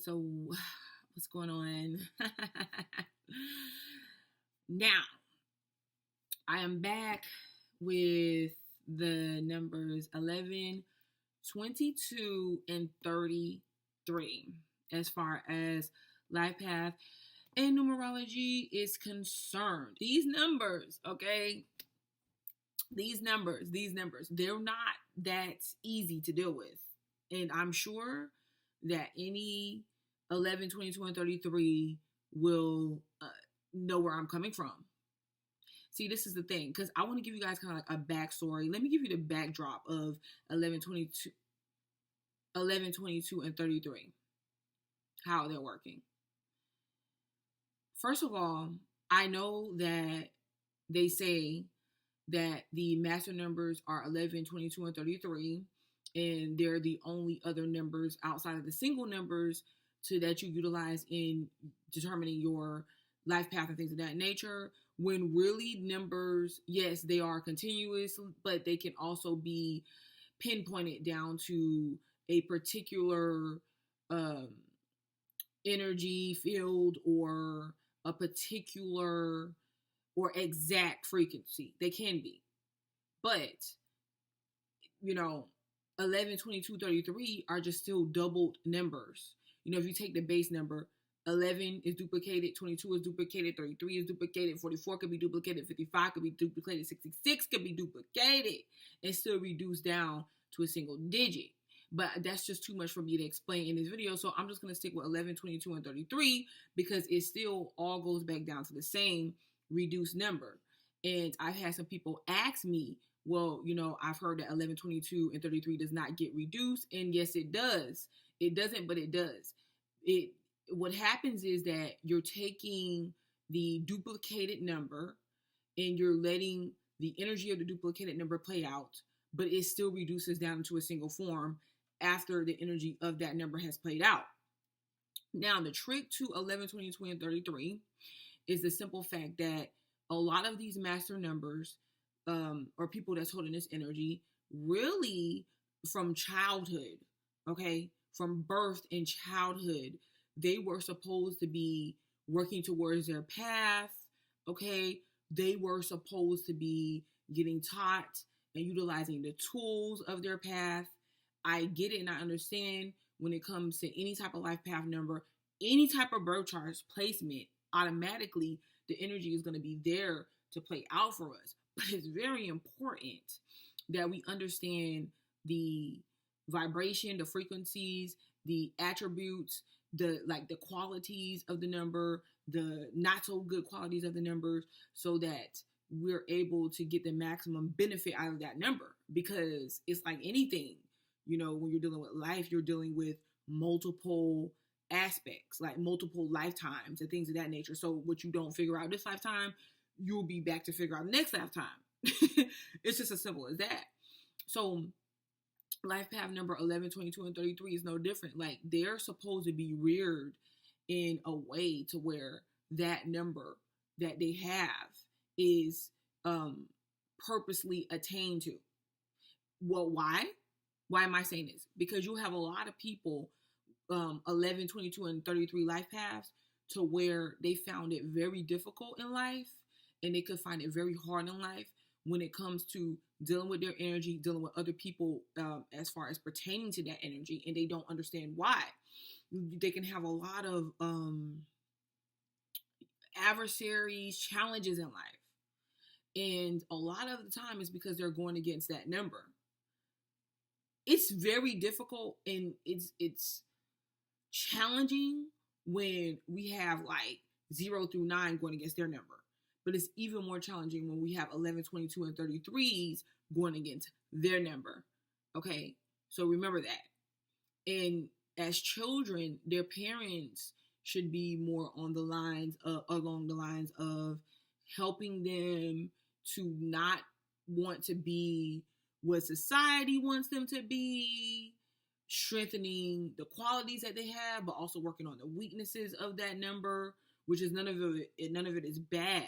so what's going on? Now, I am back with the numbers 11, 22, and 33 as far as life path and numerology is concerned. These numbers, okay? These numbers, they're not that easy to deal with. And I'm sure that any 11, 22, and 33 will know where I'm coming from. See, this is the thing, because I want to give you guys kind of like a backstory. Let me give you the backdrop of 11, 22, and 33, how they're working. First of all, I know that they say that the master numbers are 11, 22, and 33, and they're the only other numbers outside of the single numbers that you utilize in determining your life path and things of that nature. When really numbers, yes, they are continuous, but they can also be pinpointed down to a particular energy field or a particular or exact frequency. They can be. But, 11, 22, 33 are just still doubled numbers. If you take the base number, 11 is duplicated, 22 is duplicated, 33 is duplicated, 44 could be duplicated, 55 could be duplicated, 66 could be duplicated and still reduced down to a single digit. But that's just too much for me to explain in this video. So I'm just going to stick with 11, 22, and 33 because it still all goes back down to the same reduced number. And I've had some people ask me, well, I've heard that 11, 22, and 33 does not get reduced. And yes, it does. It doesn't, but it does. What happens is that you're taking the duplicated number and you're letting the energy of the duplicated number play out, but it still reduces down to a single form after the energy of that number has played out. Now, the trick to 11, 22, and 33 is the simple fact that a lot of these master numbers or people that's holding this energy really from childhood, okay, from birth and childhood, they were supposed to be working towards their path, okay? They were supposed to be getting taught and utilizing the tools of their path. I get it and I understand when it comes to any type of life path number, any type of birth chart placement, automatically the energy is going to be there to play out for us. But it's very important that we understand the vibration, the frequencies, the attributes, the qualities of the number, the not so good qualities of the numbers, so that we're able to get the maximum benefit out of that number. Because it's like anything, when you're dealing with life, you're dealing with multiple aspects, like multiple lifetimes and things of that nature. So what you don't figure out this lifetime, you'll be back to figure out next lifetime. It's just as simple as that. So life path number 11, 22, and 33 is no different. Like, they're supposed to be reared in a way to where that number that they have is purposely attained to. Well, why? Why am I saying this? Because you have a lot of people, 11, 22, and 33 life paths, to where they found it very difficult in life, and they could find it very hard in life when it comes to dealing with their energy, dealing with other people as far as pertaining to that energy, and they don't understand why. They can have a lot of adversaries, challenges in life. And a lot of the time it's because they're going against that number. It's very difficult and it's challenging when we have like 0 through 9 going against their number. But it's even more challenging when we have 11, 22, and 33s going against their number. Okay? So remember that. And as children, their parents should be more along the lines of helping them to not want to be what society wants them to be, strengthening the qualities that they have, but also working on the weaknesses of that number, which is none of it is bad.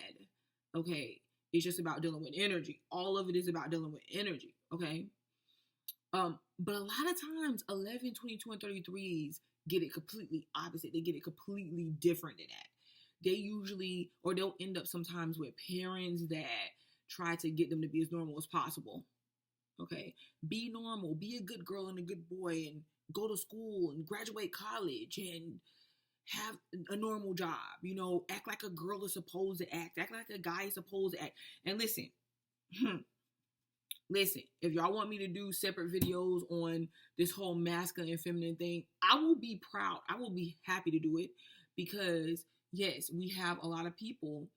Okay, it's just about dealing with energy. All of it is about dealing with energy. Okay, but a lot of times 11, 22, and 33s get it completely opposite. They get it completely different than that. They usually, or they'll end up sometimes with parents that try to get them to be as normal as possible. Okay, be normal, be a good girl and a good boy, and go to school and graduate college and have a normal job. You know, act like a girl is supposed to act like a guy is supposed to act. And listen, listen, if y'all want me to do separate videos on this whole masculine and feminine thing, I will be proud. I will be happy to do it, because yes, we have a lot of people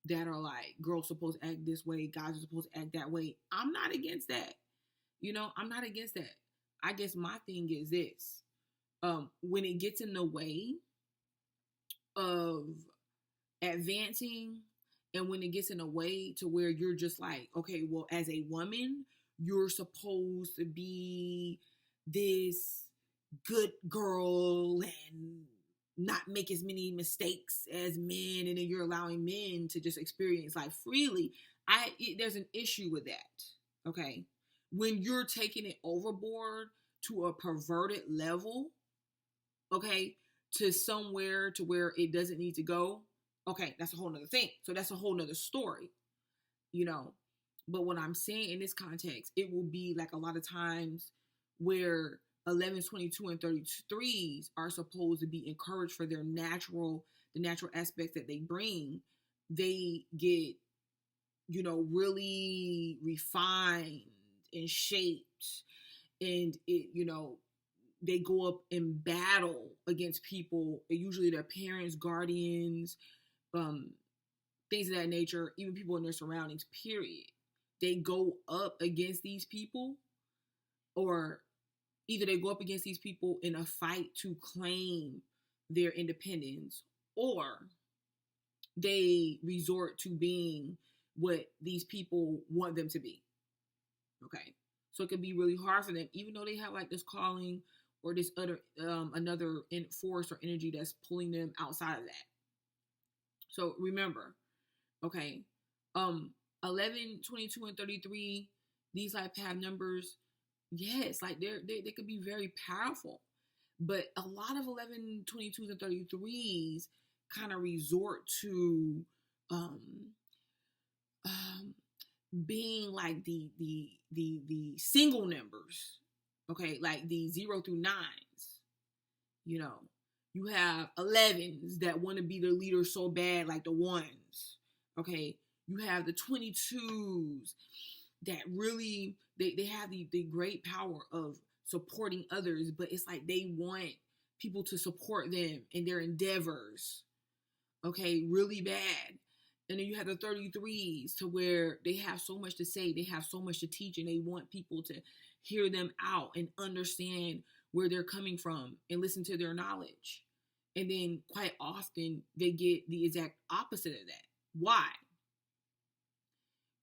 that are like, girls supposed to act this way, guys are supposed to act that way. I'm not against that. You know, I'm not against that. I guess my thing is this. When it gets in the way of advancing, and when it gets in a way to where you're just like, okay, well, as a woman, you're supposed to be this good girl and not make as many mistakes as men, and then you're allowing men to just experience life freely. There's an issue with that. Okay, when you're taking it overboard to a perverted level, okay, to somewhere to where it doesn't need to go, okay, that's a whole nother thing. So that's a whole nother story, you know. But what I'm saying in this context, it will be like a lot of times where 11s, 22, and 33s are supposed to be encouraged for the natural aspects that they bring. They get, you know, really refined and shaped, and it, you know, they go up in battle against people, usually their parents, guardians, things of that nature, even people in their surroundings, period. They go up against these people, or either they go up against these people in a fight to claim their independence, or they resort to being what these people want them to be. Okay. So it can be really hard for them, even though they have like this calling or this other another force or energy that's pulling them outside of that. So remember, okay, 11, 22, and 33, these like have numbers. Yes, like they could be very powerful, but a lot of 11, 22s, and 33s kind of resort to being like the single numbers, okay, like the 0 through 9s. You know, you have 11s that want to be the leader so bad, like the ones. Okay, you have the 22s that really they have the great power of supporting others, but it's like they want people to support them in their endeavors, okay, really bad. And then you have the 33s to where they have so much to say, they have so much to teach, and they want people to hear them out and understand where they're coming from and listen to their knowledge. And then quite often they get the exact opposite of that. Why?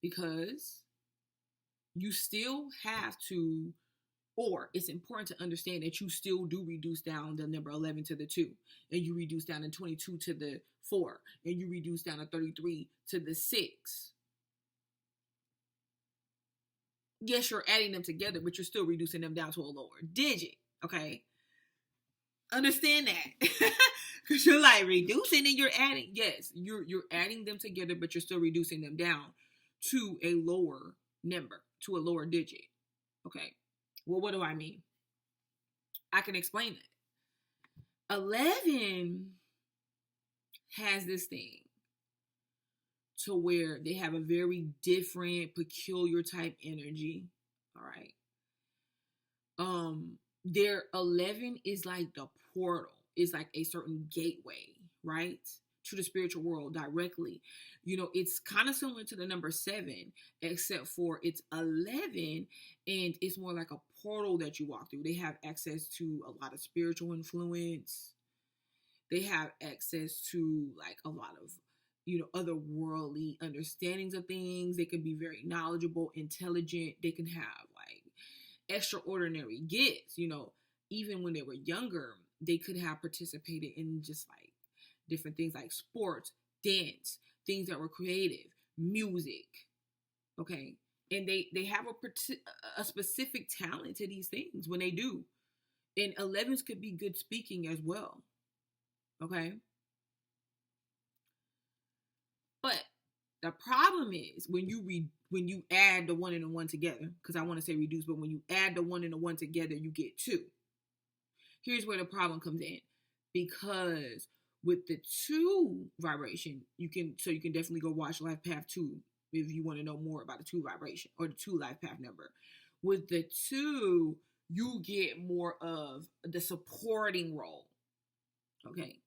Because you still have to, or it's important to understand that you still do reduce down the number 11 to the 2, and you reduce down the 22 to the 4, and you reduce down the 33 to the 6. Yes, you're adding them together, but you're still reducing them down to a lower digit, okay? Understand that. Because you're like reducing and you're adding. Yes, you're adding them together, but you're still reducing them down to a lower number, to a lower digit. Okay. Well, what do I mean? I can explain it. 11 has this thing to where they have a very different, peculiar type energy. All right. Their 11 is like the portal. It's like a certain gateway, right, to the spiritual world directly. You know, it's kind of similar to the number 7, except for it's 11, and it's more like a portal that you walk through. They have access to a lot of spiritual influence. They have access to like a lot of, you know, otherworldly understandings of things. They can be very knowledgeable, intelligent. They can have like extraordinary gifts. You know, even when they were younger, they could have participated in just like different things like sports, dance, things that were creative, music. Okay. And they have a specific talent to these things when they do. And 11s could be good speaking as well. Okay. But the problem is when you add the one and the one together, because I want to say reduce, but when you add the one and the one together, you get 2. Here's where the problem comes in. Because with the 2 vibration, you can definitely go watch Life Path 2 if you want to know more about the 2 vibration or the 2 life path number. With the 2, you get more of the supporting role. Okay.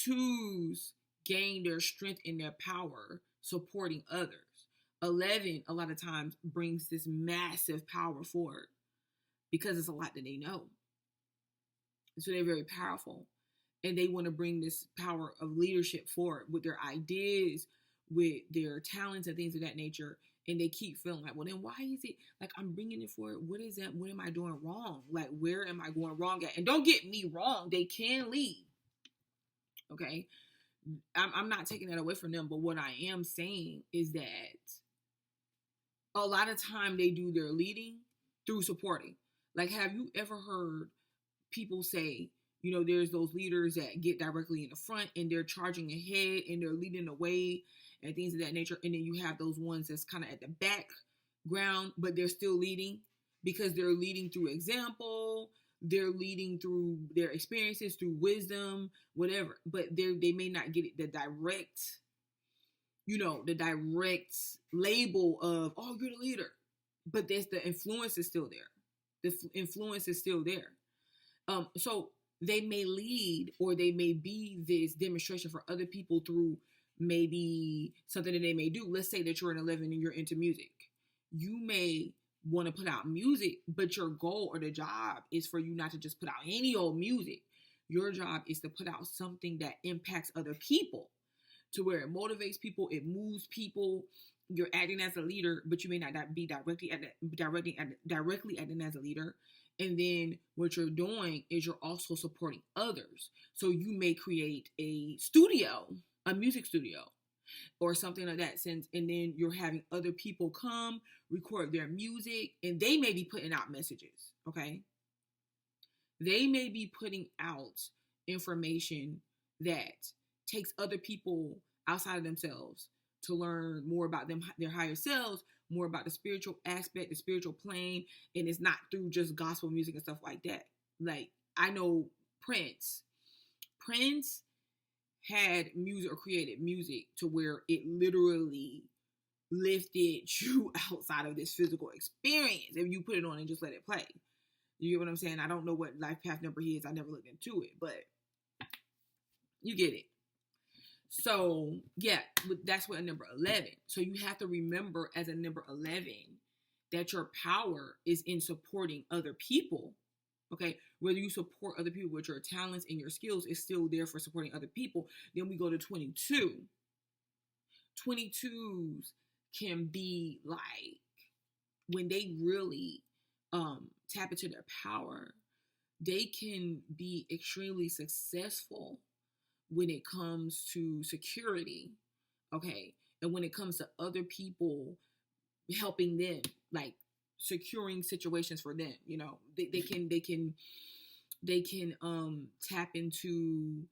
2s gain their strength and their power supporting others. 11 a lot of times brings this massive power forward because it's a lot that they know. So they're very powerful, and they want to bring this power of leadership forward with their ideas, with their talents and things of that nature. And they keep feeling like, well, then why is it like I'm bringing it forward? What is that? What am I doing wrong? Like, where am I going wrong at? And don't get me wrong, they can lead. Okay. I'm not taking that away from them, but what I am saying is that a lot of time they do their leading through supporting. Like, have you ever heard people say, there's those leaders that get directly in the front and they're charging ahead and they're leading the way and things of that nature. And then you have those ones that's kind of at the background, but they're still leading because they're leading through example. They're leading through their experiences, through wisdom, whatever. But they may not get it, the direct label of, oh, you're the leader. But the influence is still there. The influence is still there. So they may lead or they may be this demonstration for other people through maybe something that they may do. Let's say that you're an 11 and you're into music. You may want to put out music, but your goal or the job is for you not to just put out any old music. Your job is to put out something that impacts other people to where it motivates people, it moves people. You're acting as a leader, but you may not be directly acting as a leader. And then what you're doing is you're also supporting others. So you may create a music studio, or something like that sense, and then you're having other people come record their music, and they may be putting out messages. Okay, they may be putting out information that takes other people outside of themselves to learn more about their higher selves, more about the spiritual aspect, the spiritual plane, and it's not through just gospel music and stuff like that. Like, I know Prince had music or created music to where it literally lifted you outside of this physical experience if you put it on and just let it play. You get what I'm saying? I don't know what life path number he is. I never looked into it, but you get it. So yeah, that's what a number 11. So you have to remember as a number 11 that your power is in supporting other people. Okay, whether you support other people with your talents and your skills, is still there for supporting other people. Then we go to 22. 22s can be like, when they really tap into their power, they can be extremely successful when it comes to security. Okay, and when it comes to other people helping them, like securing situations for them, they can tap into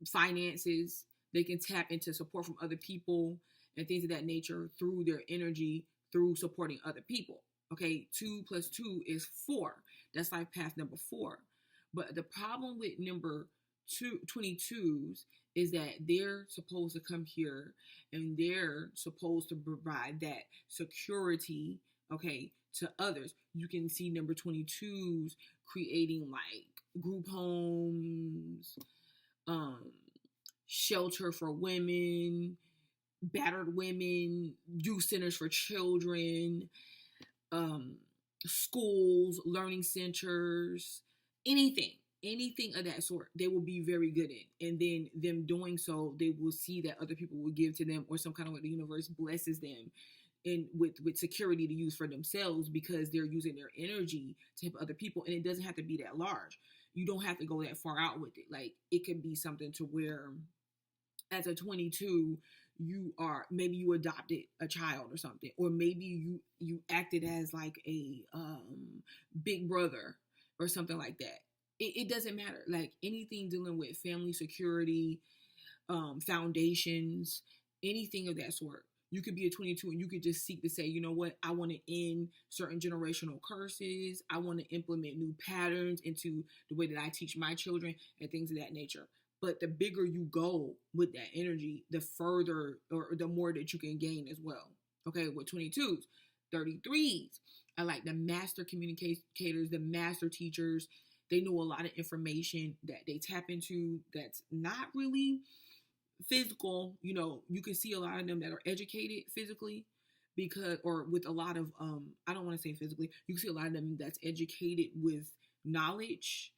finances. They can tap into support from other people and things of that nature through their energy, through supporting other people. Okay, 2 plus 2 is 4. That's life path number 4. But the problem with number 22s is that they're supposed to come here and they're supposed to provide that security, okay, to others. You can see number 22s creating like group homes, shelter for women, battered women, youth centers for children, schools, learning centers, anything of that sort, they will be very good in. And then them doing so, they will see that other people will give to them, or some kind of way the universe blesses them and with security to use for themselves, because they're using their energy to help other people. And it doesn't have to be that large. You don't have to go that far out with it. Like, it could be something to where as a 22, maybe you adopted a child or something, or maybe you acted as like a big brother or something like that. It doesn't matter. Like anything dealing with family security, foundations, anything of that sort. You could be a 22 and you could just seek to say, you know what, I want to end certain generational curses. I want to implement new patterns into the way that I teach my children and things of that nature. But the bigger you go with that energy, the further or the more that you can gain as well. Okay, with 22s, 33s, I like the master communicators, the master teachers. They know a lot of information that they tap into that's not really physical. You can see a lot of them that are educated physically because, or with a lot of, I don't want to say physically, you can see a lot of them that's educated with knowledge.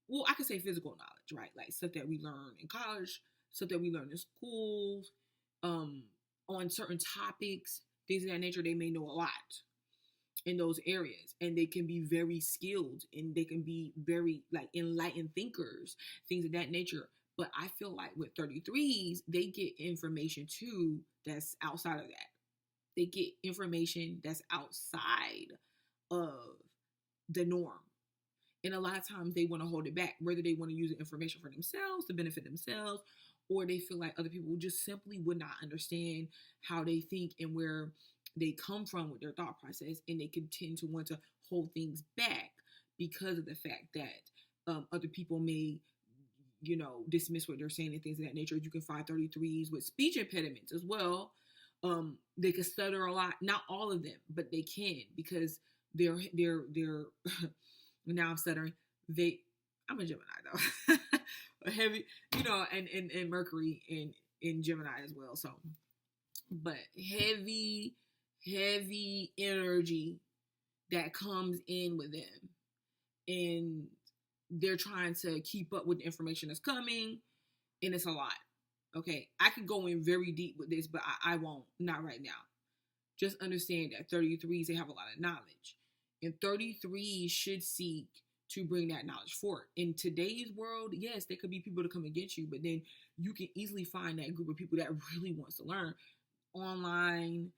Well, I could say physical knowledge, right? Like stuff that we learn in college, stuff that we learn in schools, on certain topics, things of that nature. They may know a lot in those areas, and they can be very skilled, and they can be very like enlightened thinkers, things of that nature. But I feel like with 33s, they get information too that's outside of that. They get information that's outside of the norm. And a lot of times they want to hold it back, whether they want to use the information for themselves to benefit themselves, or they feel like other people just simply would not understand how they think and where they come from with their thought process, and they can tend to want to hold things back because of the fact that other people may, dismiss what they're saying and things of that nature. You can find 33s with speech impediments as well. They can stutter a lot. Not all of them, but they can, because they're now I'm stuttering. I'm a Gemini though. A heavy, and Mercury in Gemini as well. So, but heavy energy that comes in with them, and they're trying to keep up with the information that's coming, and it's a lot. Okay, I could go in very deep with this, but I won't, not right now. Just understand that 33s, they have a lot of knowledge, and 33s should seek to bring that knowledge forward. In today's world, yes, there could be people to come against you, but then you can easily find that group of people that really wants to learn online,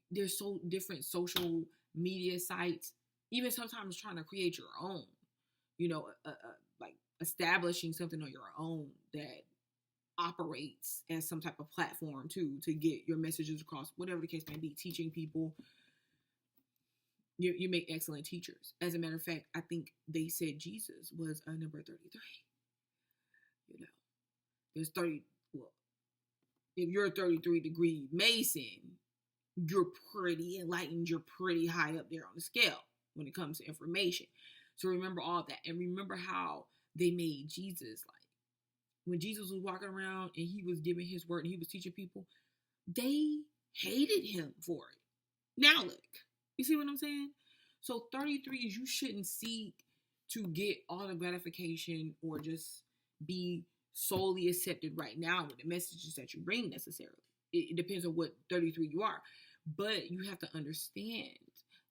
there's so different social media sites, even sometimes trying to create your own, like establishing something on your own that operates as some type of platform too, to get your messages across, whatever the case may be, teaching people. You make excellent teachers. As a matter of fact, I think they said Jesus was a number 33. There's 30, well, if you're a 33-degree Mason, you're pretty enlightened, you're pretty high up there on the scale when it comes to information. So remember all that, and remember how they made Jesus, like when Jesus was walking around and he was giving his word and he was teaching people, they hated him for it. Now look, you see what I'm saying? So 33s, you shouldn't seek to get all the gratification or just be solely accepted right now with the messages that you bring necessarily. It depends on what 33 you are. But you have to understand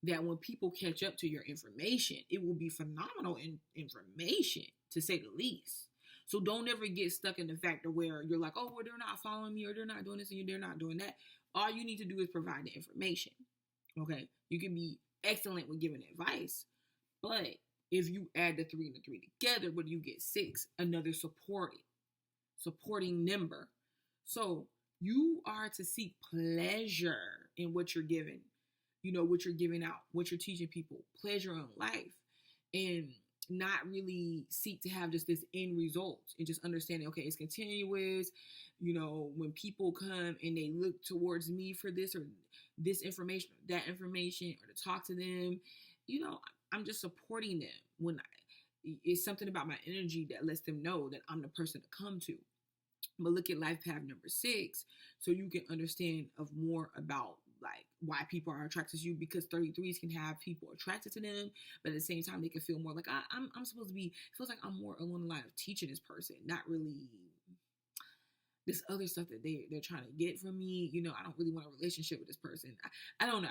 that when people catch up to your information, it will be phenomenal information, to say the least. So don't ever get stuck in the factor where you're like, oh, well, they're not following me, or they're not doing this, and they're not doing that. All you need to do is provide the information. Okay? You can be excellent with giving advice, but if you add the 3 and the 3 together, what do you get? 6, another supporting number. So you are to seek pleasure in what you're giving, what you're giving out, what you're teaching people, pleasure in life, and not really seek to have just this end result, and just understanding, okay, it's continuous. When people come and they look towards me for this or this information, or that information, or to talk to them, I'm just supporting them. When it's something about my energy that lets them know that I'm the person to come to. But look at life path number 6, so you can understand of more about like why people are attracted to you, because 33s can have people attracted to them, but at the same time they can feel more like I'm supposed to be, it feels like I'm more along the line of teaching this person, not really this other stuff that they're trying to get from me. I don't really want a relationship with this person. I don't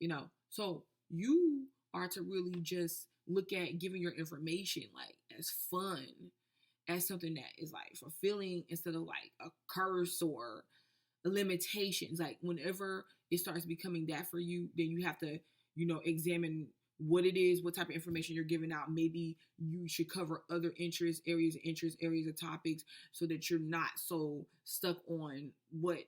know. So you are to really just look at giving your information like as fun, as something that is like fulfilling, instead of like a curse or limitations. Like whenever it starts becoming that for you, then you have to, examine what it is, what type of information you're giving out. Maybe you should cover other areas of topics, so that you're not so stuck on what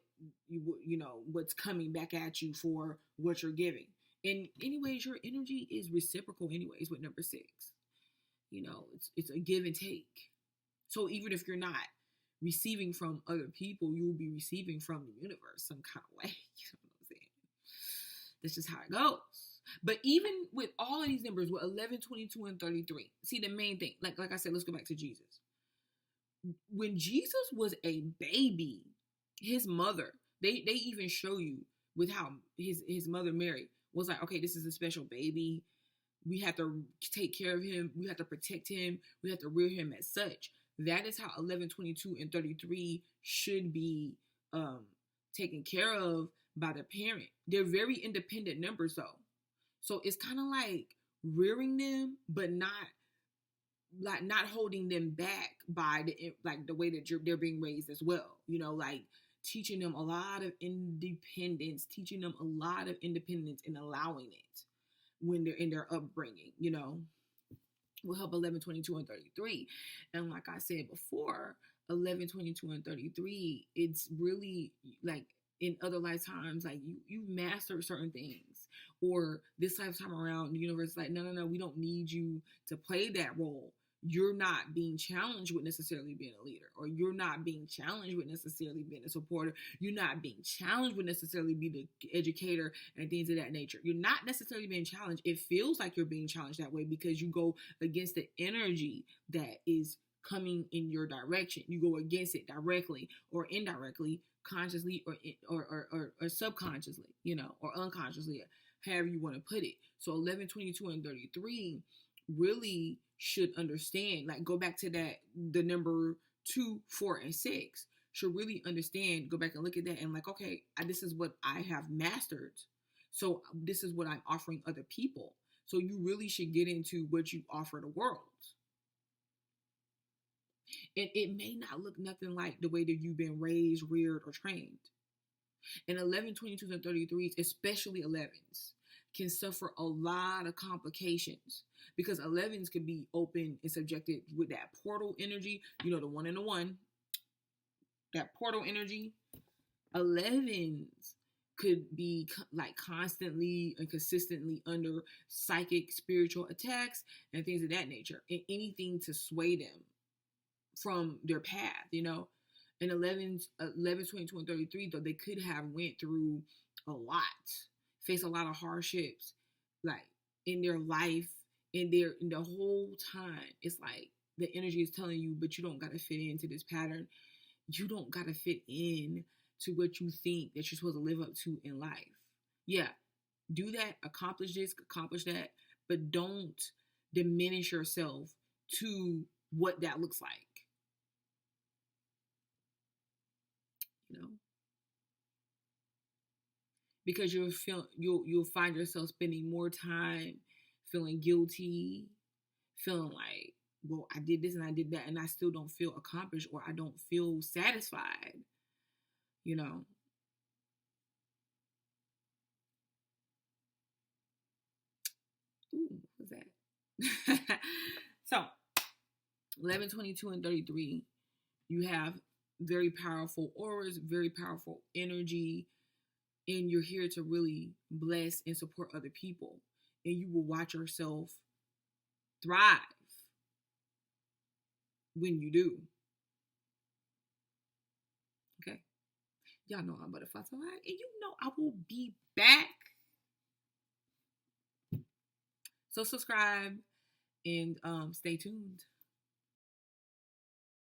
what's coming back at you for what you're giving. And anyways, your energy is reciprocal anyways with number 6. It's a give and take. So even if you're not receiving from other people, you will be receiving from the universe some kind of way. You know what I'm saying? That's just how it goes. But even with all of these numbers, with 11, 22, and 33, see, the main thing, like I said, let's go back to Jesus. When Jesus was a baby, his mother, they even show you with how his mother Mary was like, okay, this is a special baby. We have to take care of him. We have to protect him. We have to rear him as such. That is how 11, 22, and 33 should be taken care of by the parent. They're very independent numbers, though. So it's kind of like rearing them, but not holding them back by the way that they're being raised as well. Like teaching them a lot of independence, and allowing it when they're in their upbringing, will help 11, 22, and 33. And like I said before, 11, 22, and 33, it's really like in other lifetimes, like you've mastered certain things, or this lifetime around, the universe is like, no, we don't need you to play that role. You're not being challenged with necessarily being a leader, or you're not being challenged with necessarily being a supporter. You're not being challenged with necessarily being the educator and things of that nature. You're not necessarily being challenged. It feels like you're being challenged that way because you go against the energy that is coming in your direction. You go against it directly or indirectly, consciously or subconsciously, or unconsciously, however you want to put it. So 11, 22, and 33 really should understand, like go back to the number 2, 4, and 6 should really understand, go back and look at that and like, okay, this is what I have mastered. So this is what I'm offering other people. So you really should get into what you offer the world. And it may not look nothing like the way that you've been raised, reared, or trained. And 11, 22s, and 33s, especially 11s, can suffer a lot of complications because 11s could be open and subjected with that portal energy, the 1 and the 1, that portal energy. 11s could be like constantly and consistently under psychic, spiritual attacks and things of that nature, and anything to sway them from their path, And 11s, 11, 22, and 33, though, they could have went through a lot, face a lot of hardships, like in their life, in the whole time. It's like the energy is telling you, but you don't got to fit into this pattern. You don't got to fit in to what you think that you're supposed to live up to in life. Yeah, do that, accomplish this, accomplish that, but don't diminish yourself to what that looks like. Because you'll find yourself spending more time feeling guilty, feeling like, well, I did this and I did that and I still don't feel accomplished, or I don't feel satisfied. Ooh, what was that? So 11, 22, and 33, you have very powerful auras, very powerful energy, and you're here to really bless and support other people. And you will watch yourself thrive when you do. Okay? Y'all know I'm Butterfly Live, and I will be back. So subscribe and stay tuned.